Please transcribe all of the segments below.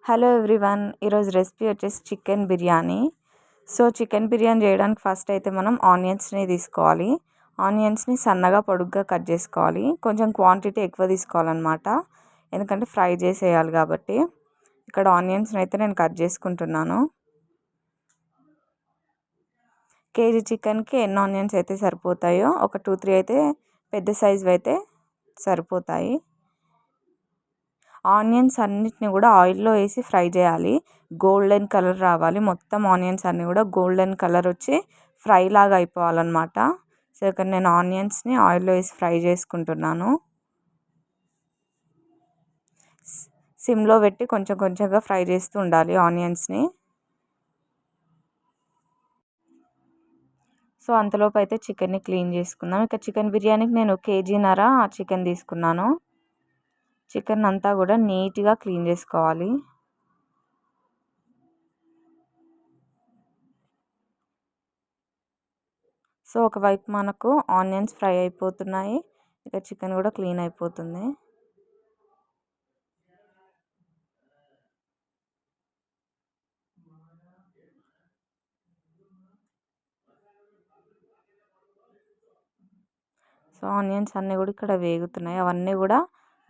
Hello everyone, ఈరోజు recipe వచ్చేసి chicken biryani. So chicken biryani చేయడానికి ఫస్ట్ అయితే మనం ఆనియన్స్ని తీసుకోవాలి. ఆనియన్స్ని సన్నగా పొడుగ్గా కట్ చేసుకోవాలి. కొంచెం క్వాంటిటీ ఎక్కువ తీసుకోవాలన్నమాట, ఎందుకంటే ఫ్రై చేసేయాలి కాబట్టి. ఇక్కడ ఆనియన్స్ని అయితే నేను కట్ చేసుకుంటున్నాను. కేజీ చికెన్కి ఎన్ని ఆనియన్స్ అయితే సరిపోతాయో ఒక 2-3 అయితే పెద్ద సైజు అయితే సరిపోతాయి. ఆనియన్స్ అన్నిటిని కూడా ఆయిల్లో వేసి ఫ్రై చేయాలి. గోల్డెన్ కలర్ రావాలి. మొత్తం ఆనియన్స్ అన్నీ కూడా గోల్డెన్ కలర్ వచ్చి ఫ్రై లాగా అయిపోవాలన్నమాట. సో ఇక్కడ నేను ఆనియన్స్ని ఆయిల్లో వేసి ఫ్రై చేసుకుంటున్నాను. సిమ్లో పెట్టి కొంచెం కొంచెంగా ఫ్రై చేస్తూ ఉండాలి ఆనియన్స్ని. సో అంతలోపు అయితే చికెన్ని క్లీన్ చేసుకుందాం. ఇక చికెన్ బిర్యానీకి నేను కేజీన్నర చికెన్ తీసుకున్నాను. చికెన్ అంతా కూడా నీట్గా క్లీన్ చేసుకోవాలి. సో ఒకవైపు మనకు ఆనియన్స్ ఫ్రై అయిపోతున్నాయి, ఇక చికెన్ కూడా క్లీన్ అయిపోతుంది. సో ఆనియన్స్ అన్నీ కూడా ఇక్కడ వేగుతున్నాయి. అవన్నీ కూడా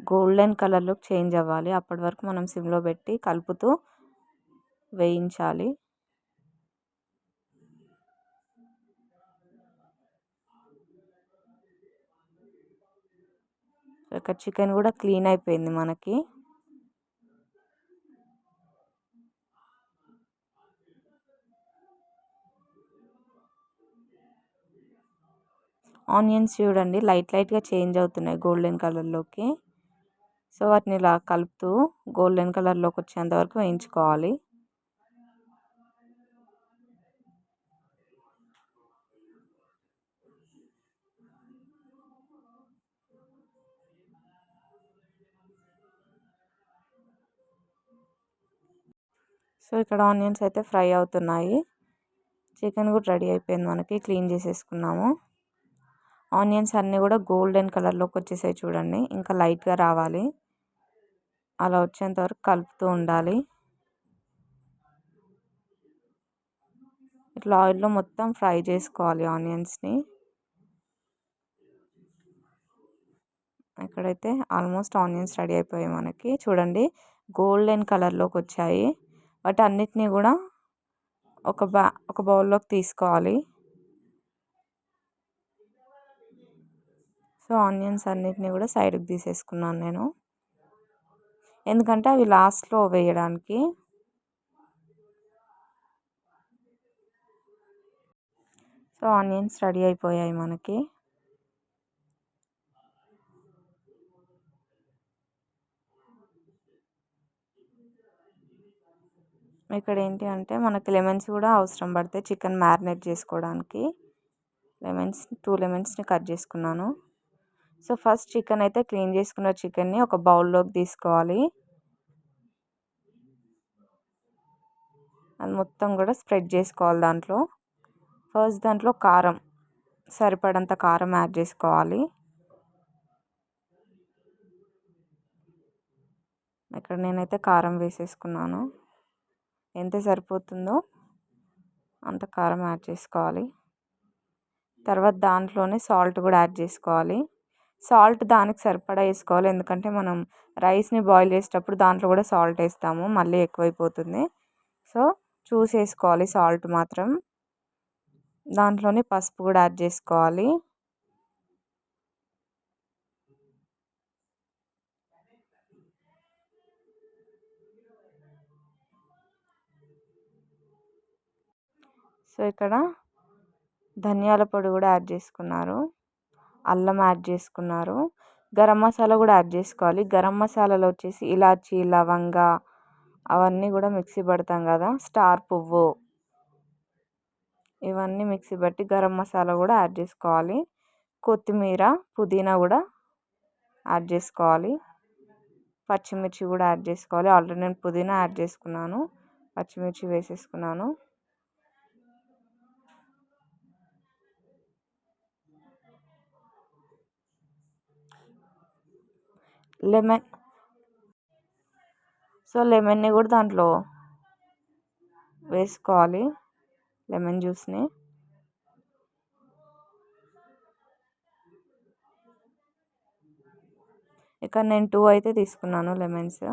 గోల్డెన్ కలర్లోకి చేంజ్ అవ్వాలి. అప్పటి వరకు మనం సిమ్లో పెట్టి కలుపుతూ వేయించాలి. ఇక్కడ చికెన్ కూడా క్లీన్ అయిపోయింది మనకి. ఆనియన్స్ చూడండి లైట్గా చేంజ్ అవుతున్నాయి గోల్డెన్ కలర్లోకి. సో వాటిని ఇలా కలుపుతూ గోల్డెన్ కలర్లోకి వచ్చేంత వరకు వేయించుకోవాలి. సో ఇక్కడ ఆనియన్స్ అయితే ఫ్రై అవుతున్నాయి. చికెన్ కూడా రెడీ అయిపోయింది మనకి, క్లీన్ చేసేసుకున్నాము. ఆనియన్స్ అన్నీ కూడా గోల్డెన్ కలర్లోకి వచ్చేసాయి చూడండి. ఇంకా లైట్గా రావాలి, అలా వచ్చేంత వరకు కలుపుతూ ఉండాలి. ఇట్లా ఆయిల్లో మొత్తం ఫ్రై చేసుకోవాలి ఆనియన్స్ని. ఇక్కడైతే ఆల్మోస్ట్ ఆనియన్స్ రెడీ అయిపోయాయి మనకి. చూడండి గోల్డెన్ కలర్లోకి వచ్చాయి. వాటి అన్నిటినీ కూడా ఒక బౌల్లోకి తీసుకోవాలి. సో ఆనియన్స్ అన్నిటినీ కూడా సైడ్కి తీసేసుకున్నాను నేను, ఎందుకంటే అవి లాస్ట్లో వేయడానికి. సో ఆనియన్స్ రెడీ అయిపోయాయి మనకి. ఇక్కడ ఏంటి అంటే మనకి లెమన్స్ కూడా అవసరం పడతాయి చికెన్ మ్యారినేట్ చేసుకోవడానికి. 2 లెమన్స్ని కట్ చేసుకున్నాను. సో ఫస్ట్ చికెన్ అయితే క్లీన్ చేసుకున్న చికెన్ని ఒక బౌల్లోకి తీసుకోవాలి. అది మొత్తం కూడా స్ప్రెడ్ చేసుకోవాలి దాంట్లో. ఫస్ట్ దాంట్లో కారం, సరిపడంత కారం యాడ్ చేసుకోవాలి. ఇక్కడ నేనైతే కారం వేసేసుకున్నాను. ఎంత సరిపోతుందో అంత కారం యాడ్ చేసుకోవాలి. తర్వాత దాంట్లోనే సాల్ట్ కూడా యాడ్ చేసుకోవాలి. సాల్ట్ దానికి సరిపడా వేసుకోవాలి, ఎందుకంటే మనం రైస్ని బాయిల్ చేసేటప్పుడు దాంట్లో కూడా సాల్ట్ వేస్తాము, మళ్ళీ ఎక్కువైపోతుంది. సో చూసి వేసుకోవాలి సాల్ట్ మాత్రం. దాంట్లోనే పసుపు కూడా యాడ్ చేసుకోవాలి. సో ఇక్కడ ధనియాల పొడి కూడా యాడ్ చేసుకున్నారు, అల్లం యాడ్ చేసుకున్నారు, గరం మసాలా కూడా యాడ్ చేసుకోవాలి. గరం మసాలాలో వచ్చేసి ఇలాచి, లవంగ అవన్నీ కూడా మిక్సీ పడతాం కదా, స్టార్ పువ్వు, ఇవన్నీ మిక్సీ బట్టి గరం మసాలా కూడా యాడ్ చేసుకోవాలి. కొత్తిమీర, పుదీనా కూడా యాడ్ చేసుకోవాలి. పచ్చిమిర్చి కూడా యాడ్ చేసుకోవాలి. ఆల్రెడీ నేను పుదీనా యాడ్ చేసుకున్నాను, పచ్చిమిర్చి వేసేసుకున్నాను. లెమన్ సో లెమన్ని కూడా దాంట్లో వేసుకోవాలి, లెమన్ జ్యూస్ని. ఇక్కడ నేను 2 అయితే తీసుకున్నాను లెమన్స్.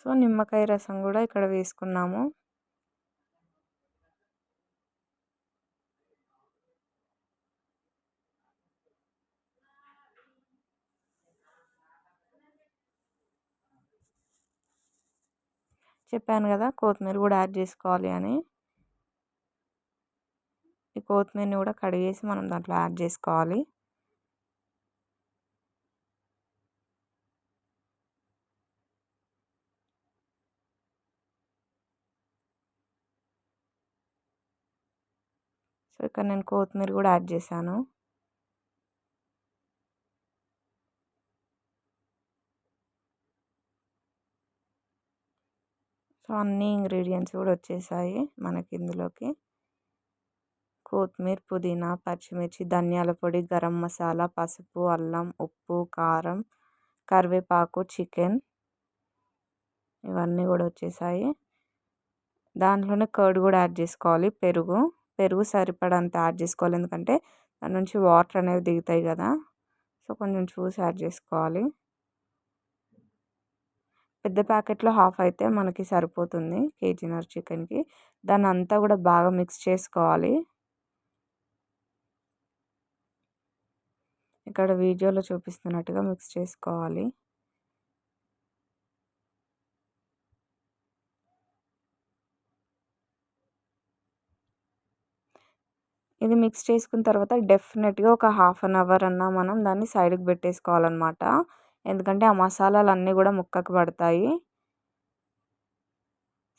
సో నిమ్మకాయ రసం కూడా ఇక్కడ వేసుకున్నాము. చెప్పాను కదా కొత్తిమీర కూడా యాడ్ చేసుకోవాలి అని. ఈ కొత్తిమీరని కూడా కడిగేసి మనం దాంట్లో యాడ్ చేసుకోవాలి. సో ఇక్కడ నేను కొత్తిమీర కూడా యాడ్ చేశాను. సో అన్ని ఇంగ్రీడియంట్స్ కూడా వచ్చేసాయి మనకి ఇందులోకి. కొత్తిమీర, పుదీనా, పచ్చిమిర్చి, ధనియాల పొడి, గరం మసాలా, పసుపు, అల్లం, ఉప్పు, కారం, కరివేపాకు, చికెన్, ఇవన్నీ కూడా వచ్చేసాయి. దాంట్లోనే కర్డ్ కూడా యాడ్ చేసుకోవాలి, పెరుగు సరిపడంత యాడ్ చేసుకోవాలి, ఎందుకంటే దాని నుంచి వాటర్ అనేవి దిగుతాయి కదా. సో కొంచెం చూసి యాడ్ చేసుకోవాలి. పెద్ద ప్యాకెట్లో హాఫ్ అయితే మనకి సరిపోతుంది కేజీన్నర చికెన్కి. దాన్ని అంతా కూడా బాగా మిక్స్ చేసుకోవాలి. ఇక్కడ వీడియోలో చూపిస్తున్నట్టుగా మిక్స్ చేసుకోవాలి. ఇది మిక్స్ చేసుకున్న తర్వాత డెఫినెట్గా ఒక హాఫ్ అన్ అవర్ అన్నా మనం దాన్ని సైడ్కి పెట్టేసుకోవాలన్నమాట, ఎందుకంటే ఆ మసాలాలు అన్నీ కూడా ముక్కకు పడతాయి.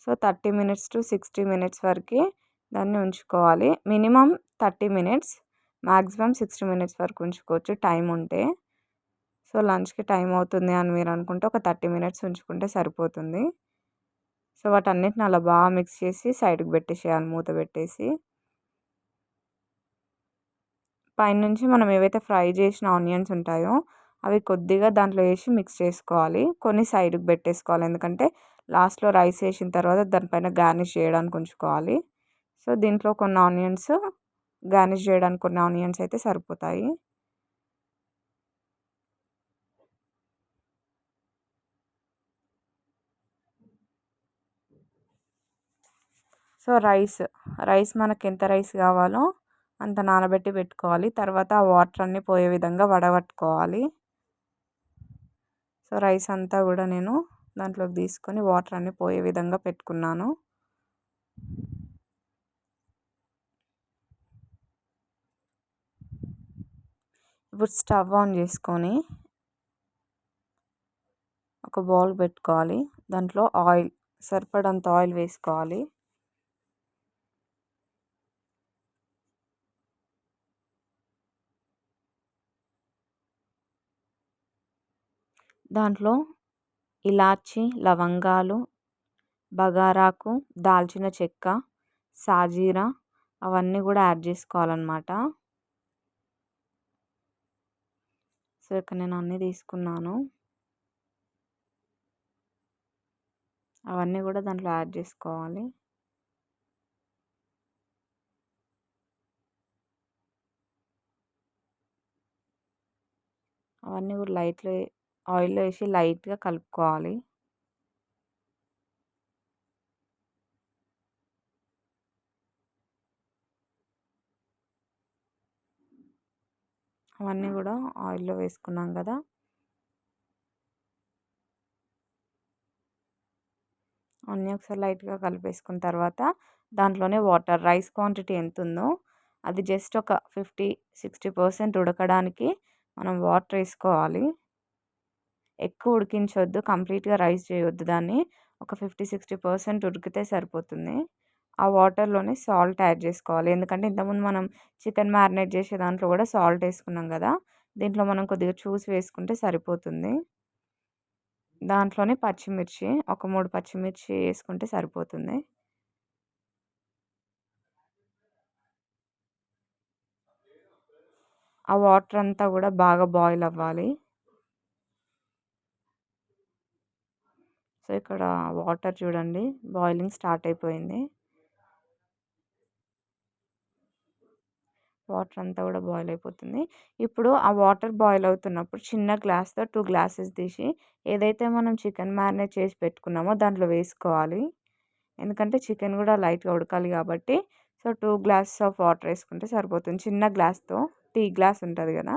సో 30 మినిట్స్ టు 60 మినిట్స్ వరకు దాన్ని ఉంచుకోవాలి. మినిమం 30 మినిట్స్, మ్యాక్సిమం 60 మినిట్స్ వరకు ఉంచుకోవచ్చు టైం ఉంటే. సో లంచ్కి టైం అవుతుంది అని మీరు అనుకుంటే ఒక 30 మినిట్స్ ఉంచుకుంటే సరిపోతుంది. సో వాటన్నిటిని అలా బాగా మిక్స్ చేసి సైడ్కి పెట్టేసేయాలి మూత పెట్టేసి. పైనుంచి మనం ఏవైతే ఫ్రై చేసిన ఆనియన్స్ ఉంటాయో అవి కొద్దిగా దాంట్లో వేసి మిక్స్ చేసుకోవాలి, కొన్ని సైడ్కి పెట్టేసుకోవాలి, ఎందుకంటే లాస్ట్లో రైస్ వేసిన తర్వాత దానిపైన గార్నిష్ చేయడానికి ఉంచుకోవాలి. సో దీంట్లో కొన్ని ఆనియన్స్ గార్నిష్ చేయడానికి కొన్ని ఆనియన్స్ అయితే సరిపోతాయి. సో రైస్ మనకి ఎంత రైస్ కావాలో అంత నానబెట్టి పెట్టుకోవాలి. తర్వాత ఆ వాటర్ అన్నీ పోయే విధంగా వడగట్టుకోవాలి. సో రైస్ అంతా కూడా నేను దాంట్లోకి తీసుకొని వాటర్ అన్నీ పోయే విధంగా పెట్టుకున్నాను. ఇప్పుడు స్టవ్ ఆన్ చేసుకొని ఒక బౌల్ పెట్టుకోవాలి, దాంట్లో ఆయిల్ సరిపడంత ఆయిల్ వేసుకోవాలి. దాంట్లో ఇలాచి, లవంగాలు, బగారాకు, దాల్చిన చెక్క, సాజీరా అవన్నీ కూడా యాడ్ చేసుకోవాలన్నమాట. సో ఇక్కడ నేను అన్నీ తీసుకున్నాను, అవన్నీ కూడా దాంట్లో యాడ్ చేసుకోవాలి. అవన్నీ కూడా లైట్లో ఆయిల్లో వేసి లైట్గా కలుపుకోవాలి. అవన్నీ కూడా ఆయిల్లో వేసుకున్నాం కదా. అన్నీ ఒకసారి లైట్గా కలిపేసుకున్న తర్వాత దాంట్లోనే వాటర్, రైస్ క్వాంటిటీ ఎంత ఉందో అది జస్ట్ ఒక 50-60% ఉడకడానికి మనం వాటర్ వేసుకోవాలి. ఎక్కువ ఉడికించొద్దు, కంప్లీట్గా రైస్ చేయొద్దు దాన్ని. ఒక 50-60% ఉడికితే సరిపోతుంది. ఆ వాటర్లోనే సాల్ట్ యాడ్ చేసుకోవాలి, ఎందుకంటే ఇంతకుముందు మనం చికెన్ మ్యారినేట్ చేసే దాంట్లో కూడా సాల్ట్ వేసుకున్నాం కదా. దీంట్లో మనం కొద్దిగా చూసి వేసుకుంటే సరిపోతుంది. దాంట్లోనే పచ్చిమిర్చి ఒక 3 పచ్చిమిర్చి వేసుకుంటే సరిపోతుంది. ఆ వాటర్ అంతా కూడా బాగా బాయిల్ అవ్వాలి. సో, ఇక్కడ వాటర్ చూడండి బాయిలింగ్ స్టార్ట్ అయిపోయింది. వాటర్ అంతా కూడా బాయిల్ అయిపోతుంది. ఇప్పుడు ఆ వాటర్ బాయిల్ అవుతున్నప్పుడు చిన్న గ్లాస్‌తో 2 గ్లాసెస్ తీసి ఏదైతే మనం చికెన్ మ్యారినేట్ చేసి పెట్టుకున్నామో దాంట్లో వేసుకోవాలి. ఎందుకంటే చికెన్ కూడా లైట్‌గా ఉడకాలి కాబట్టి. సో, 2 గ్లాసెస్ ఆఫ్ వాటర్ ఏసుకుంటే సరిపోతుంది. చిన్న గ్లాస్‌తో టీ గ్లాస్ ఉంటది కదా!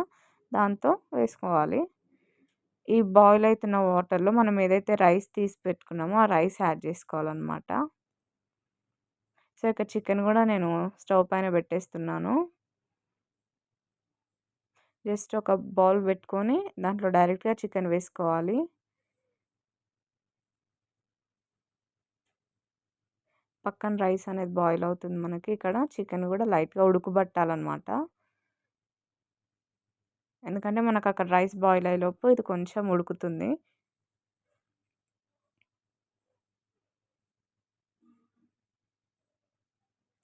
దాంతో వేసుకోవాలి. ఈ బాయిల్ అయితున్న వాటర్‌లో మనం ఏదైతే రైస్ తీసి పెట్టుకున్నామో ఆ రైస్ యాడ్ చేసుకోవాలనమాట. సో, ఇక్కడ చికెన్ కూడా నేను స్టవ్ పైన పెట్టేస్తున్నాను. జస్ట్ ఒక బౌల్ పెట్టుకొని దాంట్లో డైరెక్ట్‌గా చికెన్ వేసుకోవాలి. పక్కన రైస్ అనేది బాయిల్ అవుతుంది మనకి. ఇక్కడ చికెన్ కూడా లైట్‌గా ఉడకబట్టాలనమాట. ఎందుకంటే మనకు అక్కడ రైస్ బాయిల్ అయ్యేలోపు ఇది కొంచెం ఉడుకుతుంది.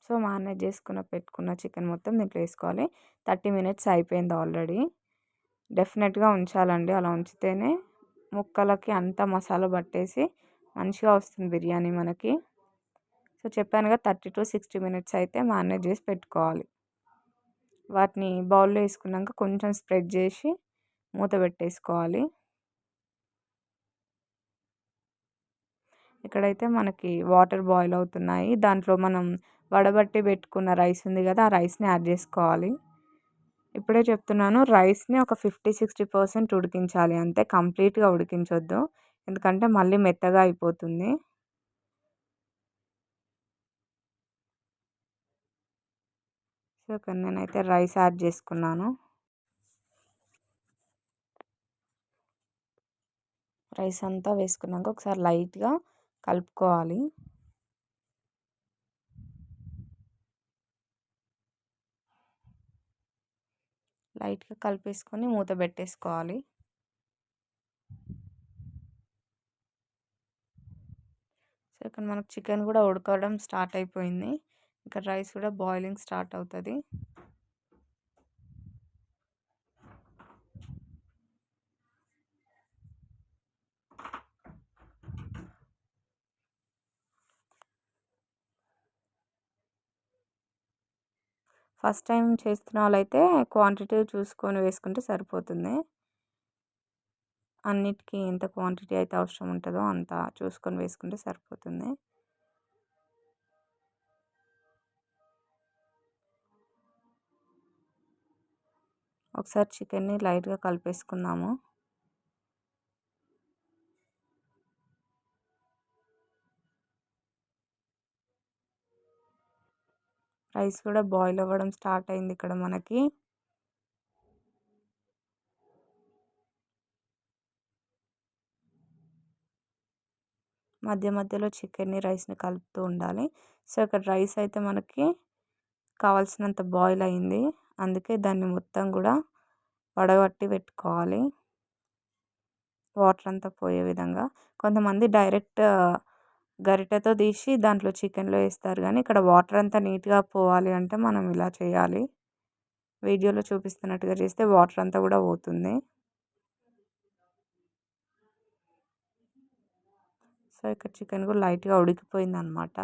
సో, మ్యారినేట్ చేసుకున్న పెట్టుకున్న చికెన్ మొత్తం దీంట్లో ఏసుకోవాలి. 30 మినిట్స్ అయిపోయింది ఆల్రెడీ. డెఫినెట్‌గా ఉంచాలండి. అలా ఉంచితేనే ముక్కలకి అంతా మసాలా పట్టేసి మంచిగా వస్తుంది బిర్యానీ మనకి. సో, చెప్పానుగా 30-60 మినిట్స్ అయితే మ్యారినేట్ చేసి పెట్టుకోవాలి. వాటిని బౌల్‌లో ఏసుకున్నాక కొంచెం స్ప్రెడ్ చేసి మూత పెట్టేసుకోవాలి. ఇక్కడైతే మనకి వాటర్ బాయిల్ అవుతున్నాయి. దాంట్లో మనం వడబట్టి పెట్టుకున్న రైస్ ఉంది కదా! ఆ రైస్‌ని యాడ్ చేసుకోవాలి. ఇప్పుడే చెప్తున్నాను రైస్‌ని ఒక 50-60% ఉడికించాలి అంతే. కంప్లీట్‌గా ఉడికించొద్దు. ఎందుకంటే మళ్ళీ మెత్తగా అయిపోతుంది. సో, ఇక్కడ నేనైతే రైస్ యాడ్ చేసుకున్నాను. రైస్ అంతా వేసుకున్నాక ఒకసారి లైట్‌గా కలుపుకోవాలి. లైట్‌గా కలిపేసుకొని మూత పెట్టేసుకోవాలి. సో, ఇక్కడ మనకు చికెన్ కూడా ఉడకడం స్టార్ట్ అయిపోయింది. ఇక్కడ రైస్ కూడా బాయిలింగ్ స్టార్ట్ అవుతది. ఫస్ట్ టైం చేస్తున్న వాళ్ళైతే క్వాంటిటీ చూసుకొని వేసుకుంటే సరిపోతుంది. అన్నిటికి ఎంత క్వాంటిటీ అయితే అవసరం ఉంటుందో అంత చూసుకొని వేసుకుంటే సరిపోతుంది. ఒకసారి చికెన్‌ని లైట్‌గా కలిపేసుకుందాము. రైస్ కూడా బాయిల్ అవ్వడం స్టార్ట్ అయింది ఇక్కడ మనకి. మధ్య మధ్యలో చికెన్‌ని, రైస్‌ని కలుపుతూ ఉండాలి. సో, ఇక్కడ రైస్ అయితే మనకి కావాల్సినంత బాయిల్ అయింది. అందుకే దాన్ని మొత్తం కూడా వడగట్టి పెట్టుకోవాలి. వాటర్ అంతా పోయే విధంగా. కొంతమంది డైరెక్ట్ గరిటెతో తీసి దాంట్లో చికెన్‌లో ఏస్తారు గానీ, ఇక్కడ వాటర్ అంతా నీట్‌గా పోవాలి అంటే మనం ఇలా చేయాలి. వీడియోలో చూపిస్తున్నట్టుగా చేస్తే వాటర్ అంతా కూడా పోతుంది. సో, ఇక్కడ చికెన్ కూడా లైట్‌గా ఉడికిపోయిందనమాట.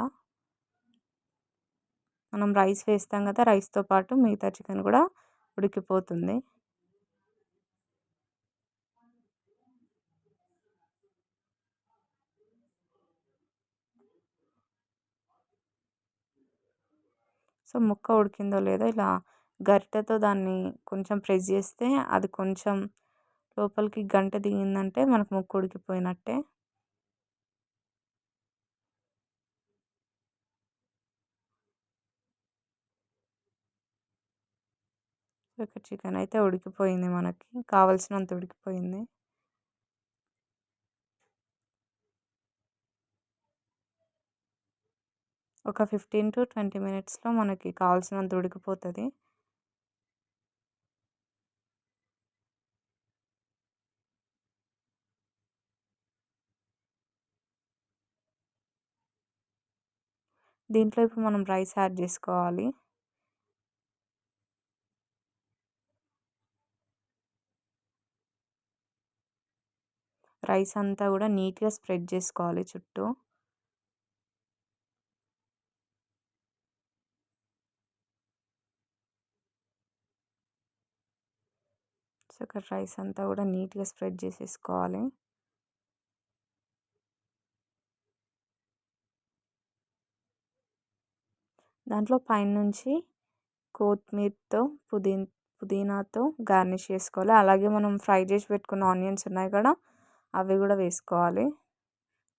మనం రైస్ వేస్తాం కదా! రైస్‌తో పాటు మిగతా చికెన్ కూడా ఉడికిపోతుంది. సో, ముక్క ఉడికిందో లేదో ఇలా గరిటెతో దాన్ని కొంచెం ప్రెస్ చేస్తే అది కొంచెం లోపలికి గంట దిగిందంటే మనకు ముక్క ఉడికిపోయినట్టే. సో, ఇక్కడ చికెన్ అయితే ఉడికిపోయింది మనకి. కావాల్సినంత ఉడికిపోయింది. ఒక 15-20 మినిట్స్‌లో మనకి కావాల్సినంత ఉడికిపోతది. దీంట్లో ఇప్పుడు మనం రైస్ యాడ్ చేసుకోవాలి. రైస్ అంతా కూడా నీట్గా స్ప్రెడ్ చేసుకోవాలి చుట్టూ. సో ఇక్కడ రైస్ అంతా కూడా నీట్గా స్ప్రెడ్ చేసేసుకోవాలి. దాంట్లో పైనుంచి కొత్తిమీరతో పుదీనాతో గార్నిష్ చేసుకోవాలి. అలాగే మనం ఫ్రై చేసి పెట్టుకున్న ఆనియన్స్ ఉన్నాయి కదా, అవి కూడా వేసుకోవాలి.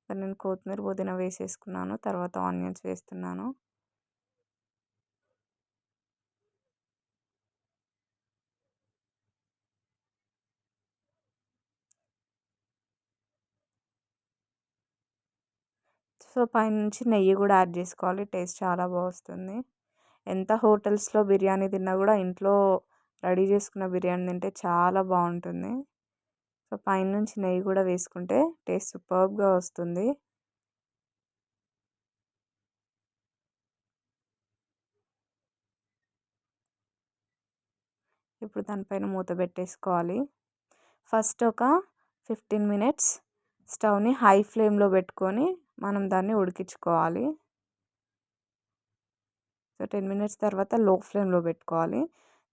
నేను కొత్తిమీర పుదీనా వేసేసుకున్నాను, తర్వాత ఆనియన్స్ వేస్తున్నాను. సో పైనుంచి నెయ్యి కూడా యాడ్ చేసుకోవాలి, టేస్ట్ చాలా బాగా వస్తుంది. ఎంత హోటల్స్లో బిర్యానీ తిన్నా కూడా ఇంట్లో రెడీ చేసుకున్న బిర్యానీ తింటే చాలా బాగుంటుంది. సో పైనుంచి నెయ్యి కూడా వేసుకుంటే టేస్ట్ సూపర్బ్గా వస్తుంది. ఇప్పుడు దానిపైన మూత పెట్టేసుకోవాలి. ఫస్ట్ ఒక 15 మినిట్స్ స్టవ్ని హై ఫ్లేమ్లో పెట్టుకొని మనం దాన్ని ఉడికించుకోవాలి. సో 10 మినిట్స్ తర్వాత లో ఫ్లేమ్లో పెట్టుకోవాలి.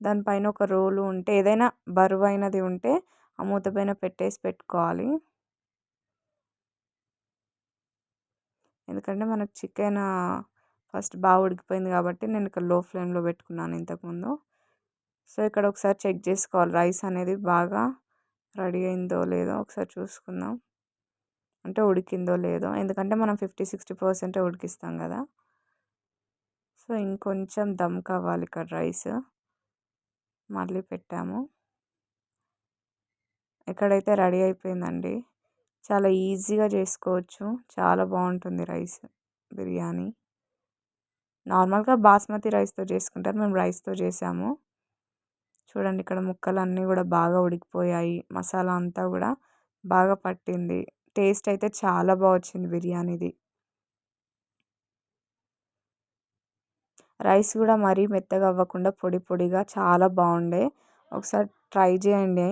దానిపైన ఒక రోలు ఉంటే, ఏదైనా బరువైనది ఉంటే ఆ మూత పైన పెట్టేసి పెట్టుకోవాలి. ఎందుకంటే మనకు చికెన్ ఫస్ట్ బాగా ఉడికిపోయింది కాబట్టి నేను ఇక్కడ లో ఫ్లేమ్లో పెట్టుకున్నాను ఇంతకుముందు. సో ఇక్కడ ఒకసారి చెక్ చేసుకోవాలి రైస్ అనేది బాగా రెడీ అయిందో లేదో ఒకసారి చూసుకుందాం, అంటే ఉడికిందో లేదో. ఎందుకంటే మనం 50-60% ఉడికిస్తాం కదా. సో ఇంకొంచెం దమ్ కావాలి ఇక్కడ రైస్. మళ్ళీ పెట్టాము. ఎక్కడైతే రెడీ అయిపోయిందండి. చాలా ఈజీగా చేసుకోవచ్చు, చాలా బాగుంటుంది రైస్ బిర్యానీ. నార్మల్గా బాస్మతి రైస్తో చేసుకుంటారు, మేము రైస్తో చేసాము. చూడండి ఇక్కడ ముక్కలు అన్నీ కూడా బాగా ఉడికిపోయాయి, మసాలా అంతా కూడా బాగా పట్టింది. టేస్ట్ అయితే చాలా బాగా వచ్చింది బిర్యానీది. రైస్ కూడా మరీ మెత్తగా అవ్వకుండా పొడి పొడిగా చాలా బాగుండే. ఒకసారి ట్రై చేయండి.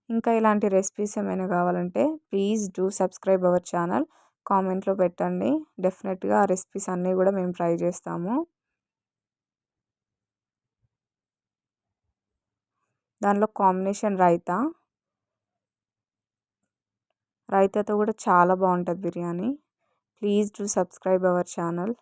ఇంకా ఇలాంటి రెసిపీస్ ఏమైనా కావాలంటే please do subscribe our channel. కామెంట్లో పెట్టండి, డెఫినెట్గా ఆ రెసిపీస్ అన్నీ కూడా మేము ట్రై చేస్తాము. దానిలో కాంబినేషన్ రైతాతో కూడా చాలా బాగుంటుంది biryani. Please do subscribe our channel.